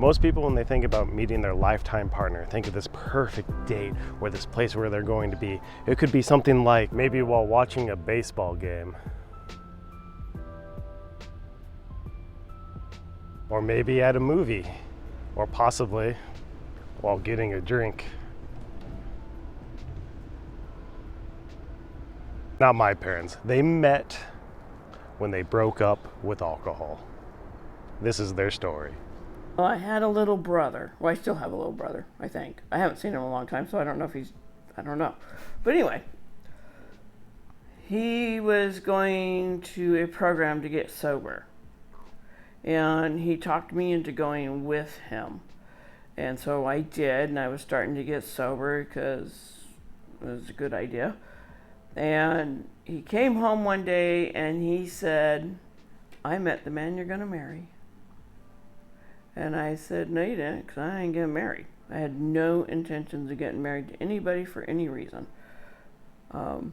Most people, when they think about meeting their lifetime partner, think of this perfect date or this place where they're going to be. It could be something like maybe while watching a baseball game, or maybe at a movie, or possibly while getting a drink. Not my parents. They met when they broke up with alcohol. This is their story. Well, I had a little brother. Well, I still have a little brother, I think. I haven't seen him in a long time, so I don't know if I don't know. But anyway, he was going to a program to get sober. And he talked me into going with him. And so I did, and I was starting to get sober because it was a good idea. And he came home one day and he said, "I met the man you're going to marry." And I said, "No, you didn't, because I ain't getting married." I had no intentions of getting married to anybody for any reason. And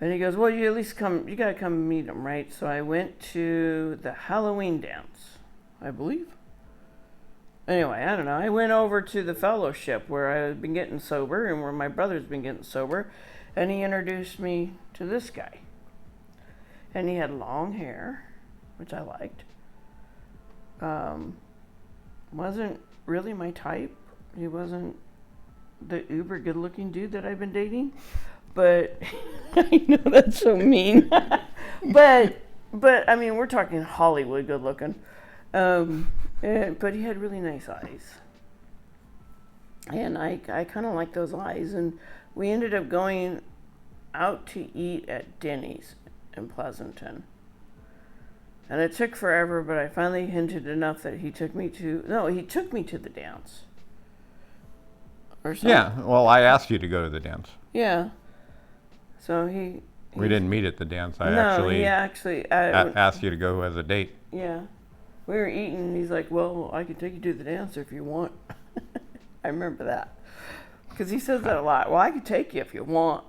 he goes, "Well, you at least you got to come meet him, right?" So I went to the Halloween dance, I believe. Anyway, I don't know. I went over to the fellowship where I had been getting sober and where my brother's been getting sober. And he introduced me to this guy. And he had long hair, which I liked. Wasn't really my type. He wasn't the uber good looking dude that I've been dating. But I know that's so mean. but I mean, we're talking Hollywood good looking. But he had really nice eyes. And I kind of like those eyes. And we ended up going out to eat at Denny's in Pleasanton. And it took forever, but I finally hinted enough that he took me to the dance. Or something. Yeah, well, I asked you to go to the dance. Yeah. So we didn't meet at the dance. I actually asked you to go as a date. Yeah. We were eating, and he's like, "Well, I can take you to the dance if you want." I remember that. Because he says that a lot. "Well, I can take you if you want."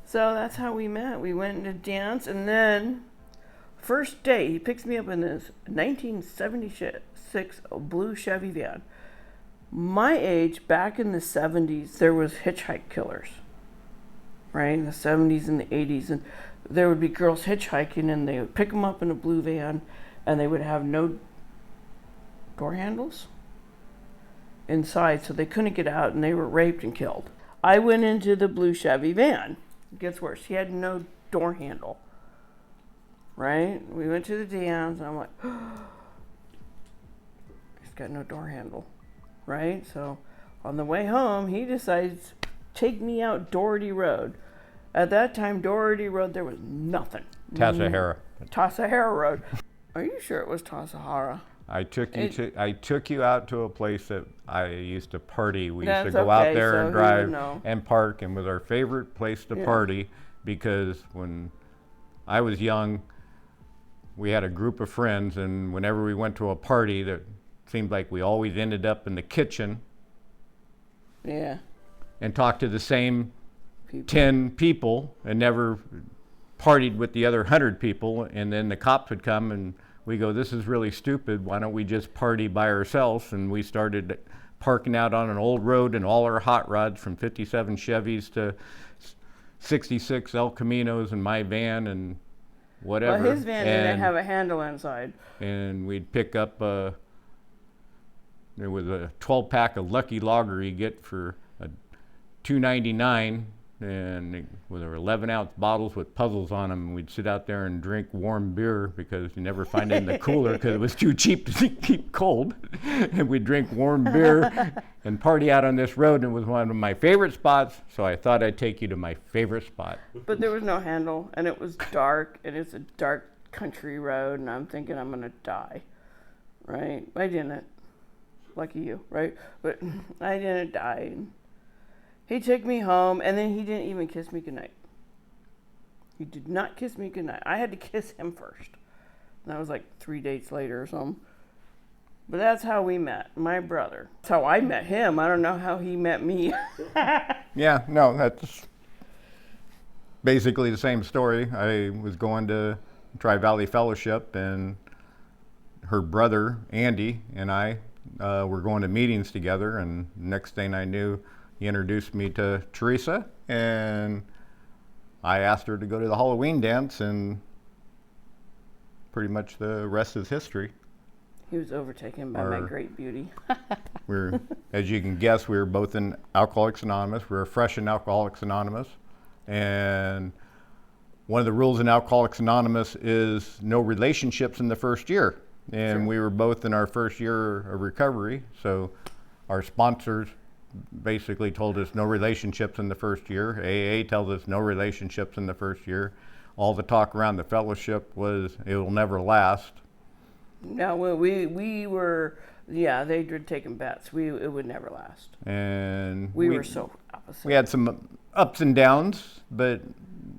So that's how we met. We went to dance, and then first day, he picks me up in this 1976 blue Chevy van. My age, back in the 70s, there was hitchhike killers, right? In the 70s and the 80s, and there would be girls hitchhiking, and they would pick them up in a blue van, and they would have no door handles inside, so they couldn't get out, and they were raped and killed. I went into the blue Chevy van. It gets worse. He had no door handle, right? We went to the dance, and I'm like, he's got no door handle, right? So on the way home, he decides to take me out Doherty Road. At that time, Doherty Road, there was nothing. Tassajara. Tassajara Road. Are you sure it was Tassajara? I took you out to a place that I used to party. We used to go out there and drive and park, and was our favorite place to party, because when I was young, we had a group of friends, and whenever we went to a party, that seemed like we always ended up in the kitchen. Yeah. And talked to the same 10 people and never partied with the other 100 people, and then the cops would come and we go, "This is really stupid. Why don't we just party by ourselves?" And we started parking out on an old road, and all our hot rods, from 57 Chevys to 66 El Caminos, and my van and whatever. Well, his van didn't have a handle inside. And we'd pick up there was a 12-pack of Lucky Lager you get for $2.99, and with 11-ounce bottles with puzzles on them. We'd sit out there and drink warm beer, because you never find it in the cooler because it was too cheap to keep cold. And we'd drink warm beer and party out on this road, and it was one of my favorite spots, so I thought I'd take you to my favorite spot. But there was no handle, and it was dark, and it's a dark country road, and I'm thinking I'm going to die, right? I didn't. Lucky you, right? But I didn't die. He took me home, and then he didn't even kiss me goodnight. He did not kiss me goodnight. I had to kiss him first. And that was like 3 dates later or something. But that's how we met, my brother. That's how I met him. I don't know how he met me. Yeah, no, that's basically the same story. I was going to Tri-Valley Fellowship, and her brother, Andy, and I were going to meetings together, and next thing I knew, he introduced me to Teresa, and I asked her to go to the Halloween dance, and pretty much the rest is history. He was overtaken by my great beauty. We're, as you can guess, we were both in Alcoholics Anonymous. We were fresh in Alcoholics Anonymous, and one of the rules in Alcoholics Anonymous is no relationships in the first year. And we were both in our first year of recovery, so our sponsors basically told us no relationships in the first year. AA tells us no relationships in the first year. All the talk around the fellowship was it will never last. No, we were, yeah, they were taking bets. It would never last. And we were so opposite. We had some ups and downs, but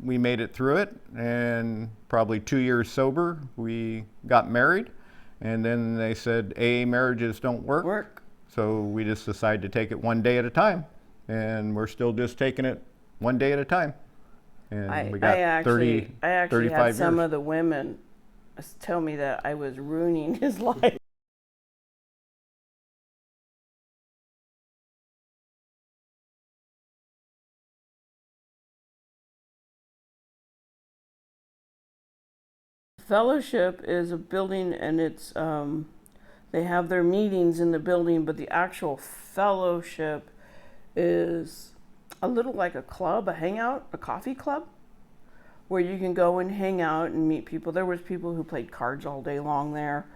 we made it through it. And probably 2 years sober, we got married. And then they said AA marriages don't work. So we just decided to take it one day at a time. And we're still just taking it one day at a time. And we got I actually 35 had some years. of the women tell me that I was ruining his life. Fellowship is a building, and it's they have their meetings in the building, but the actual fellowship is a little like a club, a hangout, a coffee club, where you can go and hang out and meet people. There was people who played cards all day long there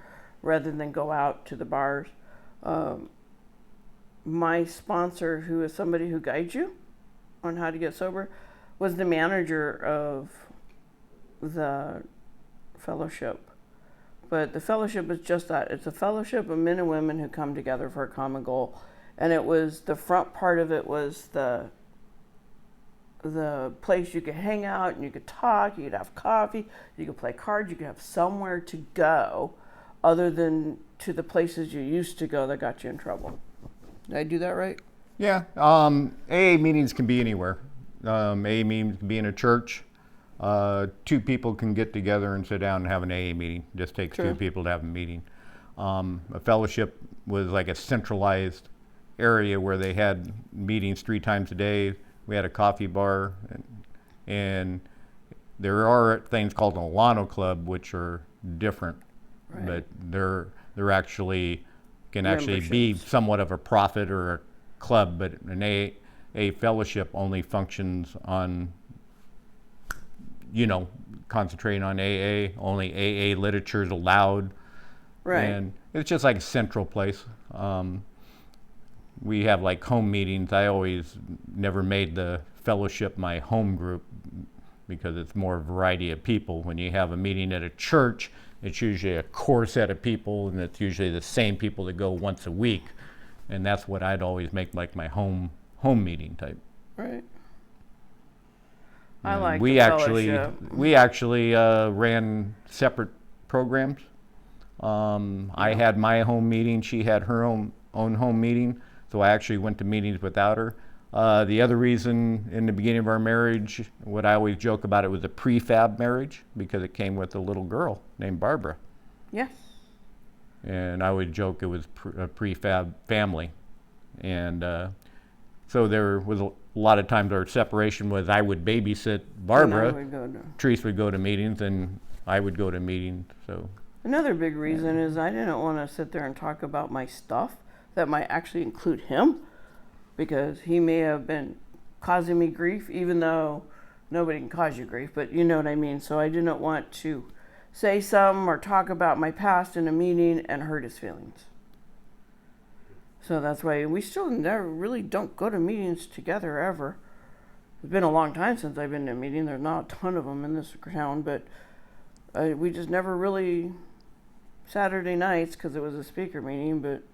rather than go out to the bars. My sponsor, who is somebody who guides you on how to get sober, was the manager of the fellowship. But the fellowship is just that. It's a fellowship of men and women who come together for a common goal. And it was, the front part of it was the place you could hang out and you could talk, you could have coffee, you could play cards, you could have somewhere to go other than to the places you used to go that got you in trouble. Did I do that right? Yeah, AA meetings can be anywhere. AA meetings can be in a church. 2 people can get together and sit down and have an AA meeting. It just takes 2 people to have a meeting. A fellowship was like a centralized area where they had meetings 3 times a day. We had a coffee bar, and there are things called an Alano Club, which are different, but they're actually can actually be somewhat of a profit or a club. But an AA fellowship only functions on, concentrating on AA. Only AA literature is allowed, and it's just like a central place. We have like home meetings. I always never made the fellowship my home group because it's more variety of people. When you have a meeting at a church, it's usually a core set of people, and it's usually the same people that go once a week. And that's what I'd always make like my home meeting type. Right. And I like we the actually fellowship. we actually ran separate programs. I had my home meeting. She had her own home meeting. So I actually went to meetings without her. The other reason in the beginning of our marriage, what I always joke about, it was a prefab marriage because it came with a little girl named Barbara. Yes. And I would joke it was a prefab family. And so there was a lot of times our separation was I would babysit Barbara, Therese would go to meetings, and I would go to meetings. So another big reason is I didn't want to sit there and talk about my stuff that might actually include him, because he may have been causing me grief, even though nobody can cause you grief, but you know what I mean. So I didn't want to say something or talk about my past in a meeting and hurt his feelings. So that's why we still never really don't go to meetings together ever. It's been a long time since I've been to a meeting. There's not a ton of them in this town, but we just never really Saturday nights because it was a speaker meeting, but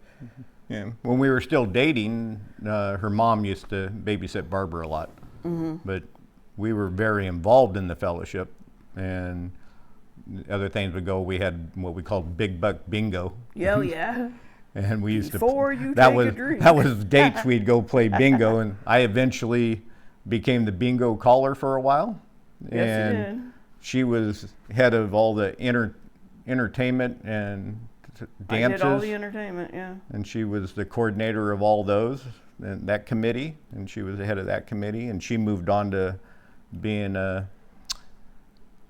yeah, when we were still dating, her mom used to babysit Barbara a lot. But we were very involved in the fellowship, and other things would go. We had what we called big buck bingo. Oh yeah. And we used Before you that take was a drink. that was dates we'd go play bingo, and I eventually became the bingo caller for a while. Yes, and you did. she was head of all the entertainment and dances. I did all the entertainment, yeah. And she was the coordinator of all those, and that committee, and she was the head of that committee, and she moved on to being I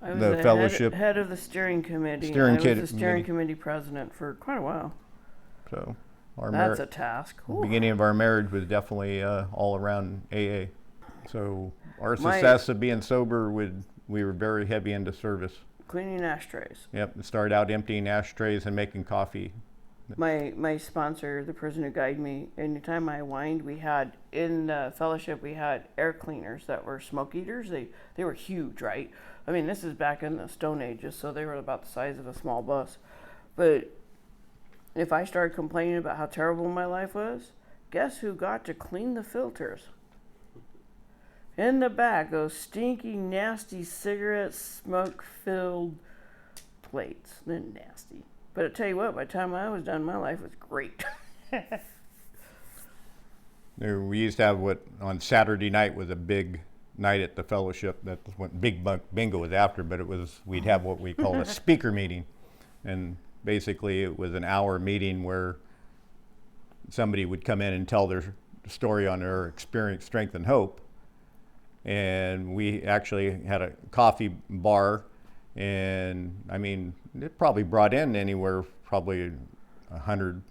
was the the fellowship. head of the steering committee. Steering I was the committee. steering committee president for quite a while. So our That's a task. Ooh. beginning of our marriage was definitely all around AA. So our success of being sober, we were very heavy into service. Cleaning ashtrays. Yep, it started out emptying ashtrays and making coffee. My sponsor, the person who guided me, anytime I wined, we had, in the fellowship, we had air cleaners that were smoke eaters. They were huge, right? I mean, this is back in the Stone Ages, so they were about the size of a small bus. But if I started complaining about how terrible my life was, guess who got to clean the filters? In the back, those stinky, nasty cigarette smoke-filled plates. They're nasty. But I tell you what, by the time I was done, my life was great. We used to have what on Saturday night was a big night at the fellowship. That's what Big Buck Bingo was after, but we'd have what we called a speaker meeting. And basically it was an hour meeting where somebody would come in and tell their story on their experience, strength, and hope. And we actually had a coffee bar, and I mean, it probably brought in anywhere probably 100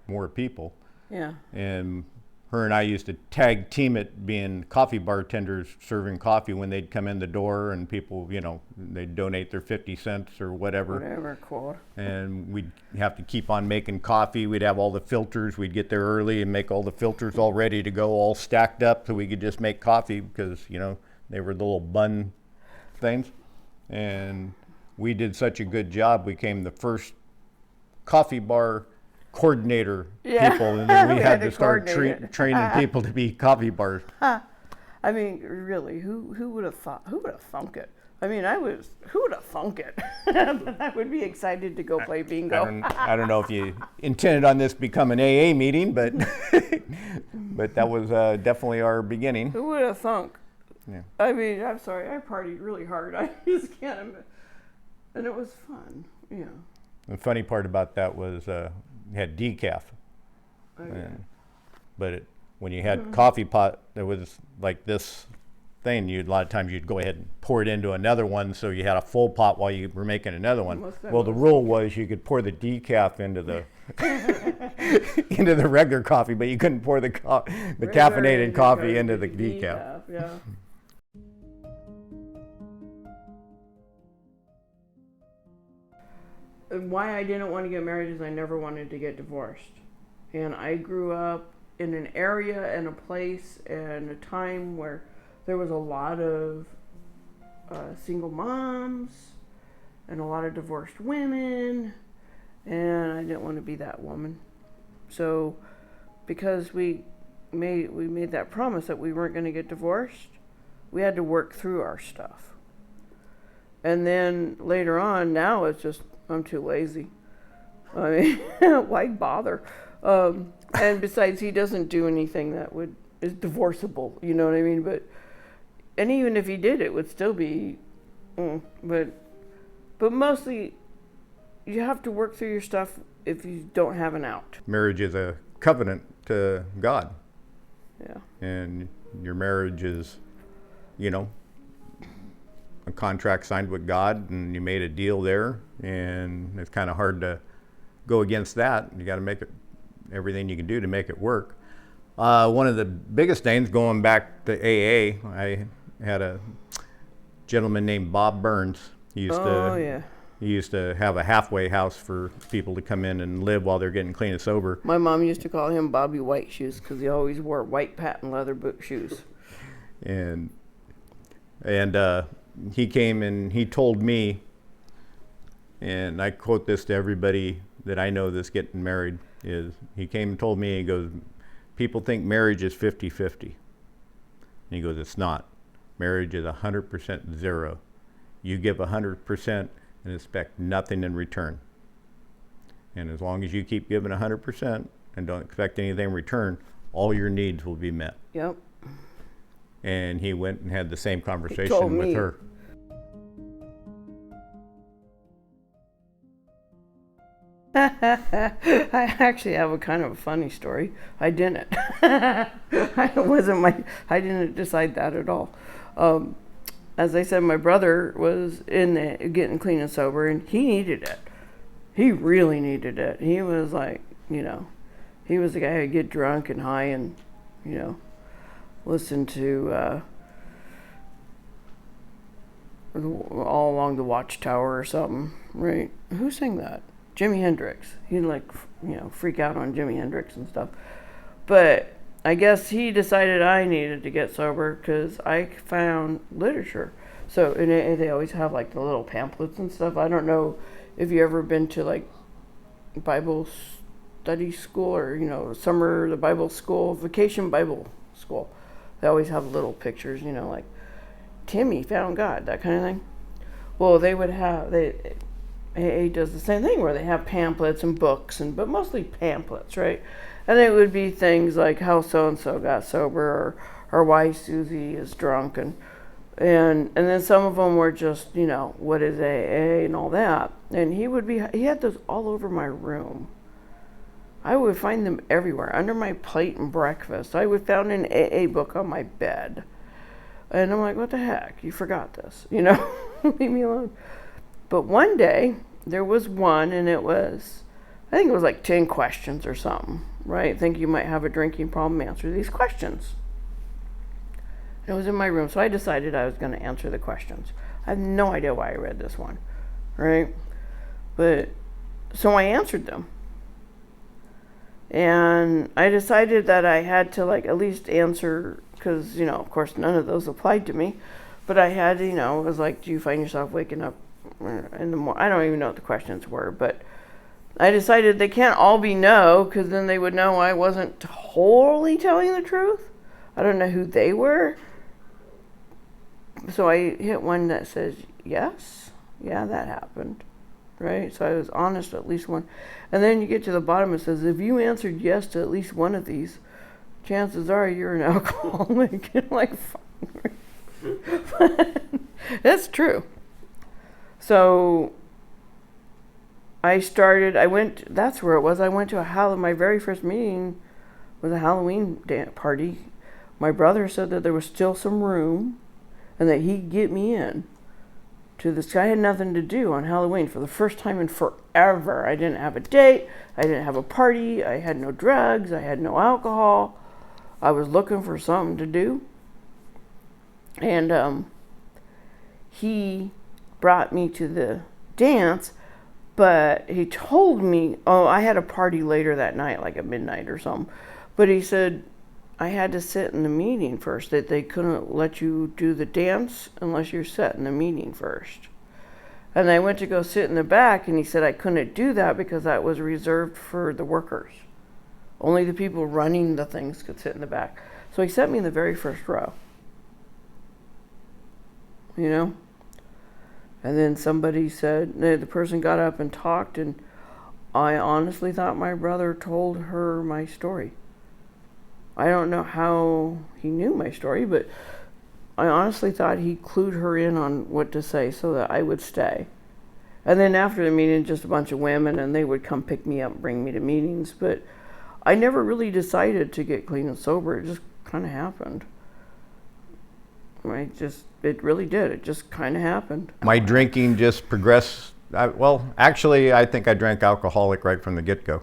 more people. Yeah. And her and I used to tag team it, being coffee bartenders serving coffee when they'd come in the door, and people, you know, they'd donate their 50 cents or whatever. Whatever, cool. And we'd have to keep on making coffee. We'd have all the filters. We'd get there early and make all the filters all ready to go, all stacked up, so we could just make coffee because, you know, they were the little bun things. And we did such a good job. We became the first coffee bar coordinator people, and then we had to start training people to be coffee bars. I mean, really, who would have thought? Who would have thunk it? I mean, who would have thunk it? But I would be excited to go play bingo. I don't know if you intended on this become an AA meeting, but but that was definitely our beginning. Who would have thunk? Yeah. I mean, I'm sorry, I partied really hard. I just can't imagine. And it was fun, yeah. The funny part about that was had decaf. Okay. But when you had coffee pot, there was like this thing. A lot of times you'd go ahead and pour it into another one, so you had a full pot while you were making another one. Well, the rule was you could pour the decaf into the into the regular coffee, but you couldn't pour the caffeinated coffee into the decaf. Yeah. And why I didn't want to get married is I never wanted to get divorced. And I grew up in an area and a place and a time where there was a lot of single moms and a lot of divorced women, and I didn't want to be that woman. So because we made that promise that we weren't going to get divorced, we had to work through our stuff. And then later on, now it's just, I'm too lazy. I mean, why bother? And besides, he doesn't do anything that is divorceable, you know what I mean? And even if he did, it would still be, but mostly, you have to work through your stuff if you don't have an out. Marriage is a covenant to God. Yeah. And your marriage is, you know, a contract signed with God, and you made a deal there, and it's kind of hard to go against that. You got to make it everything you can do to make it work. One of the biggest things, going back to AA, I had a gentleman named Bob Burns. He used to have a halfway house for people to come in and live while they're getting clean and sober. My mom used to call him Bobby White Shoes because he always wore white patent leather boot shoes. And he came and he told me, and I quote this to everybody that I know that's getting married, is he came and told me, he goes, people think marriage is 50-50. And he goes, it's not. Marriage is 100% zero. You give 100% and expect nothing in return. And as long as you keep giving 100% and don't expect anything in return, all your needs will be met. Yep. And he went and had the same conversation with her. I actually have a kind of a funny story. I didn't. I didn't decide that at all. As I said, my brother was getting clean and sober, and he needed it. He really needed it. He was like, he was the guy who'd get drunk and high and, listen to All Along the Watchtower or something, right? Who sang that? Jimi Hendrix. He'd freak out on Jimi Hendrix and stuff. But I guess he decided I needed to get sober because I found literature. So they always have like the little pamphlets and stuff. I don't know if you ever been to like Bible study school or the Bible school, vacation Bible school. They always have little pictures, like Timmy found God, that kind of thing. Well, AA does the same thing where they have pamphlets and books, but mostly pamphlets, right? And it would be things like how so-and-so got sober or why Susie is drunk. And then some of them were just, what is AA and all that. And he had those all over my room. I would find them everywhere, under my plate and breakfast. I would found an AA book on my bed. And I'm like, what the heck? You forgot this, leave me alone. But one day, there was one, and I think it was like 10 questions or something, right? Think you might have a drinking problem, answer these questions. It was in my room, so I decided I was going to answer the questions. I have no idea why I read this one, right? But, so I answered them. And I decided that I had to at least answer, because, of course none of those applied to me. But I had, it was like, do you find yourself waking up in the morning? I don't even know what the questions were, but I decided they can't all be no, because then they would know I wasn't totally telling the truth. I don't know who they were. So I hit one that says yes. Yeah, that happened. Right? So I was honest at least one. And then you get to the bottom, it says, if you answered yes to at least one of these, chances are you're an alcoholic. I'm like, fuck. That's true. So that's where it was. I went to my very first meeting was a Halloween party. My brother said that there was still some room and that he'd get me in to this. I had nothing to do on Halloween for the first time in forever. I didn't have a date. I didn't have a party. I had no drugs. I had no alcohol. I was looking for something to do. And he brought me to the dance, but he told me, I had a party later that night, like at midnight or something. But he said I had to sit in the meeting first, that they couldn't let you do the dance unless you're sat in the meeting first. And I went to go sit in the back, and he said I couldn't do that because that was reserved for the workers. Only the people running the things could sit in the back. So he sat me in the very first row. And then somebody said, the person got up and talked, and I honestly thought my brother told her my story. I don't know how he knew my story, but I honestly thought he clued her in on what to say so that I would stay. And then after the meeting, just a bunch of women, and they would come pick me up and bring me to meetings. But I never really decided to get clean and sober. It just kind of happened. It really did. It just kind of happened. My drinking just progressed. Actually, I think I drank alcoholic right from the get-go.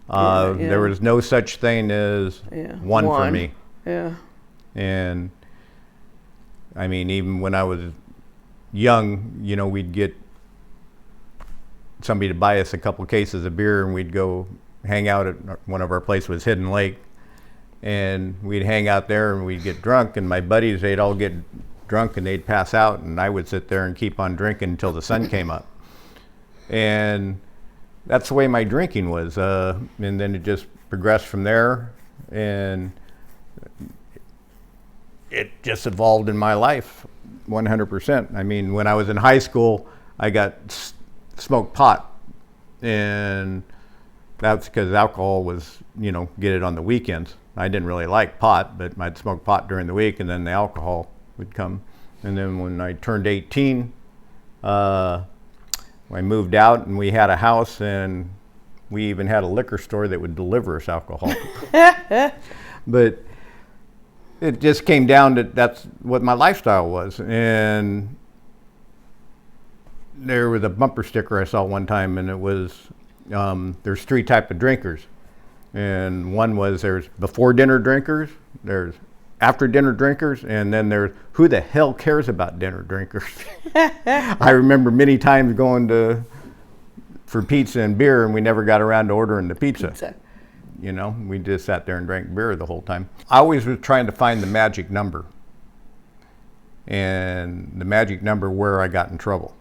Yeah. There was no such thing as one for me. Yeah. And I mean, even when I was young, we'd get somebody to buy us a couple cases of beer, and we'd go hang out at one of our places was Hidden Lake, and we'd hang out there and we'd get drunk, and my buddies, they'd all get drunk and they'd pass out, and I would sit there and keep on drinking until the sun came up. And that's the way my drinking was, and then it just progressed from there, and it just evolved in my life 100%. I mean, when I was in high school, I got smoked pot, and that's because alcohol was, get it on the weekends. I didn't really like pot, but I'd smoke pot during the week, and then the alcohol would come. And then when I turned 18, I moved out, and we had a house, and We even had a liquor store that would deliver us alcohol. But it just came down to that's what my lifestyle was. And there was a bumper sticker I saw one time, and it was, there's 3 types of drinkers. And one was there's before dinner drinkers, there's after dinner drinkers, and then there's who the hell cares about dinner drinkers. I remember many times going for pizza and beer, and we never got around to ordering the pizza. You know, we just sat there and drank beer the whole time. I always was trying to find the magic number, and the magic number where I got in trouble.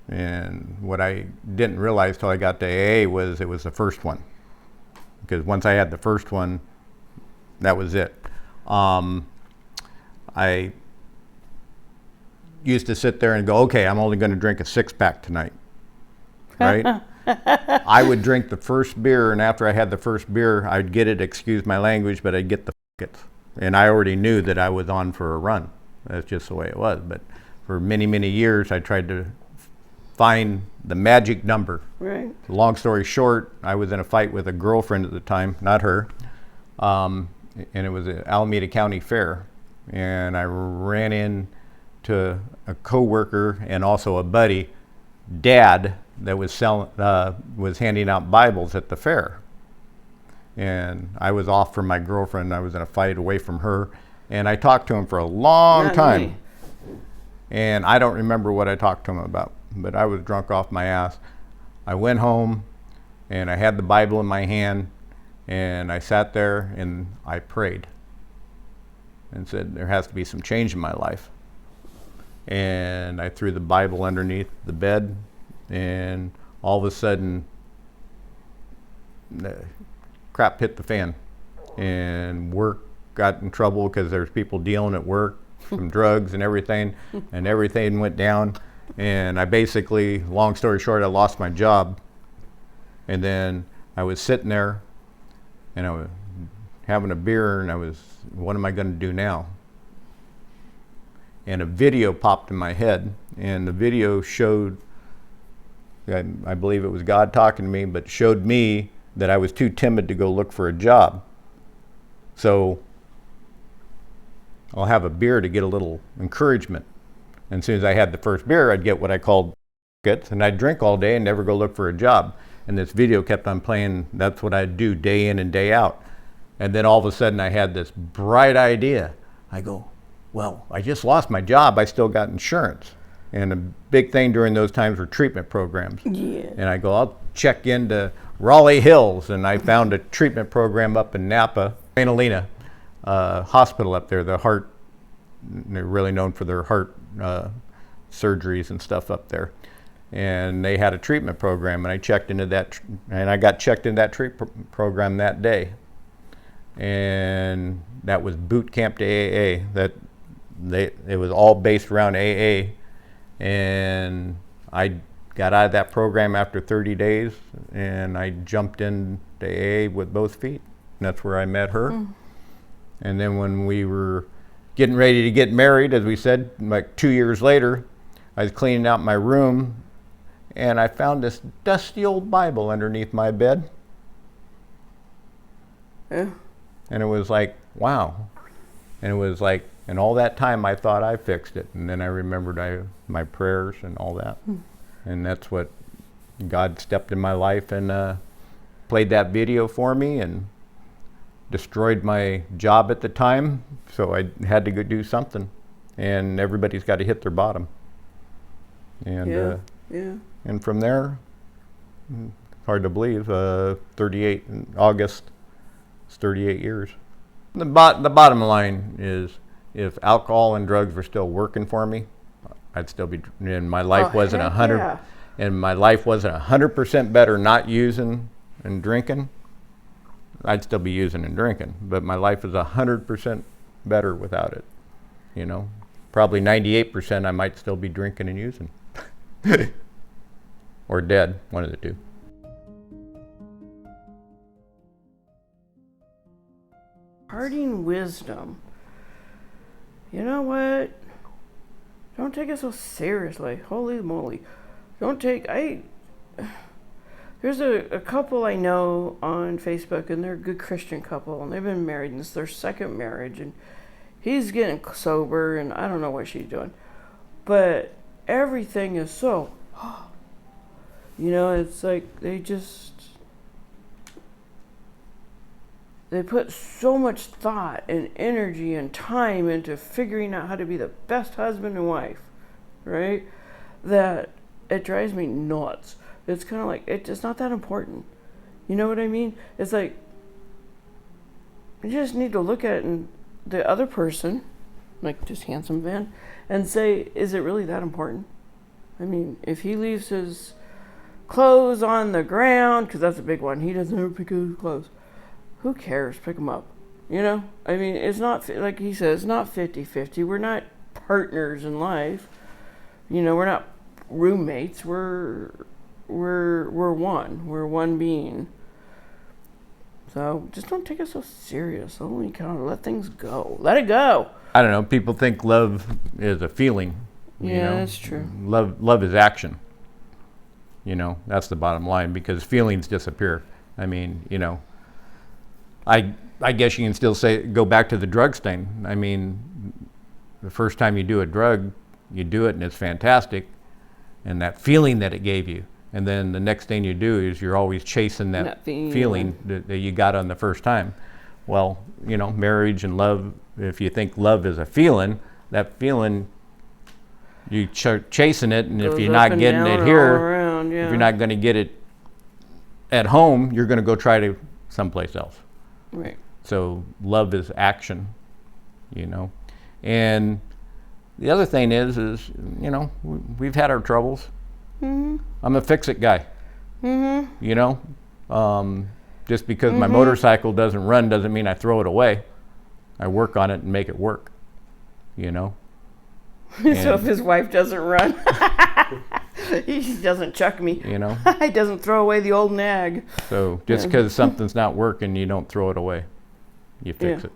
And what I didn't realize till I got to AA was it was the first one. Because once I had the first one, that was it. I used to sit there and go, okay, I'm only going to drink a 6-pack tonight, right? I would drink the first beer, and after I had the first beer, I'd get it, excuse my language, but I'd get the f***its. And I already knew that I was on for a run. That's just the way it was. But for many, many years, I tried to find the magic number. Right. Long story short, I was in a fight with a girlfriend at the time, not her, and it was at Alameda County Fair. And I ran into a coworker and also a buddy, dad, that was handing out Bibles at the fair. And I was off from my girlfriend. I was in a fight away from her, and I talked to him for a long time. Me. And I don't remember what I talked to him about, but I was drunk off my ass. I went home, and I had the Bible in my hand, and I sat there and I prayed and said, there has to be some change in my life. And I threw the Bible underneath the bed, and all of a sudden, crap hit the fan. And work got in trouble because there's people dealing at work, some drugs and everything went down. And I basically, long story short, I lost my job. And then I was sitting there, and I was having a beer, and I was, what am I going to do now? And a video popped in my head, and the video showed, I believe it was God talking to me, but showed me that I was too timid to go look for a job. So I'll have a beer to get a little encouragement. And as soon as I had the first beer, I'd get what I called gets, and I'd drink all day and never go look for a job. And this video kept on playing. That's what I'd do day in and day out. And then all of a sudden I had this bright idea. I go, well, I just lost my job. I still got insurance. And a big thing during those times were treatment programs. Yeah. And I go, I'll check into Raleigh Hills. And I found a treatment program up in Napa, Analina hospital up there, the heart, they're really known for their heart surgeries and stuff up there. And they had a treatment program, and I checked into that, and I got checked into that treatment program that day. And that was boot camp to AA. It was all based around AA. And I got out of that program after 30 days, and I jumped into AA with both feet. And that's where I met her. And then when we were getting ready to get married, as we said, like 2 years later, I was cleaning out my room, and I found this dusty old Bible underneath my bed. Yeah. And it was like, wow. And it was like, and all that time I thought I fixed it. And then I remembered my prayers and all that. And that's what God stepped in my life and played that video for me and destroyed my job at the time. So I had to go do something. And everybody's got to hit their bottom. And and from there, hard to believe, 38 in August, it's 38 years. The bottom line is, if alcohol and drugs were still working for me, I'd still be, and my life wasn't 100, and my life wasn't 100% better not using and drinking, I'd still be using and drinking. But my life is 100% better without it. You know, probably 98% I might still be drinking and using. Or dead, one of the two. Parting wisdom. You know what? Don't take it so seriously. Holy moly. Don't take, There's a couple I know on Facebook, and they're a good Christian couple, and they've been married, and this is their second marriage, and he's getting sober, and I don't know what she's doing. But everything is so, it's like they put so much thought and energy and time into figuring out how to be the best husband and wife, right? That it drives me nuts. It's kind of like, it's not that important. You know what I mean? It's like, you just need to look at it and the other person, like just handsome Van, and say, is it really that important? I mean, if he leaves his clothes on the ground, because that's a big one, he doesn't ever pick up his clothes. Who cares? Pick them up. I mean, it's not, like he says, not 50-50. We're not partners in life. We're not roommates. We're one. We're one being. So just don't take it so serious. Holy cow, let things go. Let it go. I don't know. People think love is a feeling. Yeah, that's true. Love is action. That's the bottom line, because feelings disappear. I mean, I guess you can still go back to the drug thing. I mean, the first time you do a drug, you do it and it's fantastic, and that feeling that it gave you. And then the next thing you do is you're always chasing that feeling that you got on the first time. Well, marriage and love, if you think love is a feeling, that feeling, you chasing it, and if you're not getting it here, if you're not going to get it at home, you're going to go try to someplace else. Right. So love is action, And the other thing is we've had our troubles. Mm-hmm. I'm a fix-it guy. Mm-hmm. Just because my motorcycle doesn't run doesn't mean I throw it away. I work on it and make it work. So if his wife doesn't run, he doesn't chuck me. He doesn't throw away the old nag. So just because something's not working, you don't throw it away. You fix it.